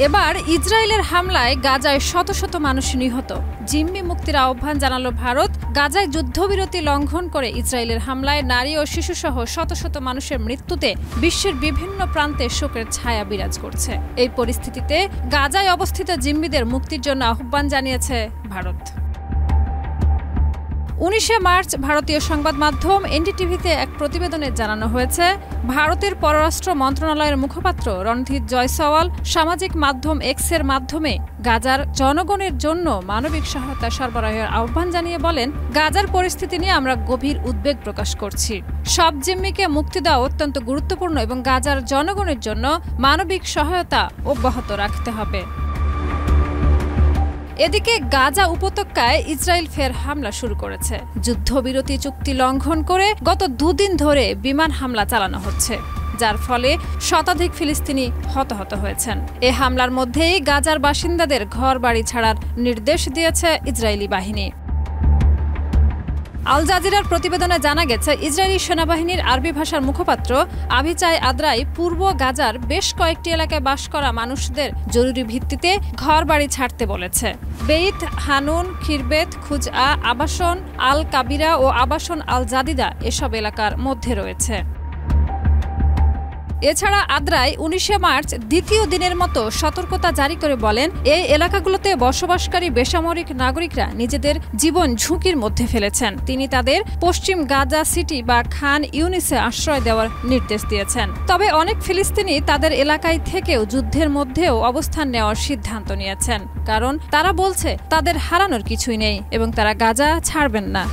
এবার ইসরায়েলের হামলায় গাজায় শত শত মানুষ নিহত। জিম্মি মুক্তির আহ্বান জানালো ভারত। গাজায় যুদ্ধবিরতি লঙ্ঘন করে ইসরায়েলের হামলায় নারী ও শিশুসহ শত শত মানুষের মৃত্যুতে বিশ্বের বিভিন্ন প্রান্তে শোকের ছায়া বিরাজ করছে। এই পরিস্থিতিতে গাজায় অবস্থিত জিম্মিদের মুক্তির জন্য আহ্বান জানিয়েছে ভারত। 19 মার্চ ভারতীয় সংবাদ মাধ্যম এনডিটিভিতে এক প্রতিবেদনে জানানো হয়েছে, ভারতের পররাষ্ট্র মন্ত্রণালয়ের মুখপাত্র রণধীর জয়সওয়াল সামাজিক মাধ্যম এক্সের মাধ্যমে গাজার জনগণের জন্য মানবিক সহায়তা সরবরাহের আহ্বান জানিয়ে বলেন, গাজার পরিস্থিতি নিয়ে আমরা গভীর উদ্বেগ প্রকাশ করছি। সব জিম্মিকে মুক্তি দেওয়া অত্যন্ত গুরুত্বপূর্ণ এবং গাজার জনগণের জন্য মানবিক সহায়তা অব্যাহত রাখতে হবে। এদিকে গাজা উপত্যকায় ইসরায়েল ফের হামলা শুরু করেছে। যুদ্ধবিরতি চুক্তি লঙ্ঘন করে গত দুদিন ধরে বিমান হামলা চালানো হচ্ছে, যার ফলে শতাধিক ফিলিস্তিনি হতাহত হয়েছেন। এ হামলার মধ্যেই গাজার বাসিন্দাদের ঘরবাড়ি ছাড়ার নির্দেশ দিয়েছে ইসরায়েলি বাহিনী। আল জাজিরার প্রতিবেদনে জানা গেছে, ইসরায়েলি সেনাবাহিনীর আরবি ভাষার মুখপাত্র আভিচাই আদ্রাই পূর্ব গাজার বেশ কয়েকটি এলাকায় বাস করা মানুষদের জরুরি ভিত্তিতে ঘরবাড়ি ছাড়তে বলেছে। বেইত হানুন, খিরবেত, খুজআ, আবাসন আল কাবিরা ও আবাসন আল জাদিদা এসব এলাকার মধ্যে রয়েছে। এছাড়া আদ্রাই 19 মার্চ দ্বিতীয় দিনের মতো সতর্কতা জারি করে বলেন, এই এলাকাগুলোতে বসবাসকারী বেসামরিক নাগরিকরা নিজেদের জীবন ঝুঁকির মধ্যে ফেলেছেন। তিনি তাদের পশ্চিম গাজা সিটি বা খান ইউনিসে আশ্রয় দেওয়ার নির্দেশ দিয়েছেন। তবে অনেক ফিলিস্তিনি তাদের এলাকায় থেকেও যুদ্ধের মধ্যেও অবস্থান নেওয়ার সিদ্ধান্ত নিয়েছেন, কারণ তারা বলছে তাদের হারানোর কিছুই নেই এবং তারা গাজা ছাড়বেন না।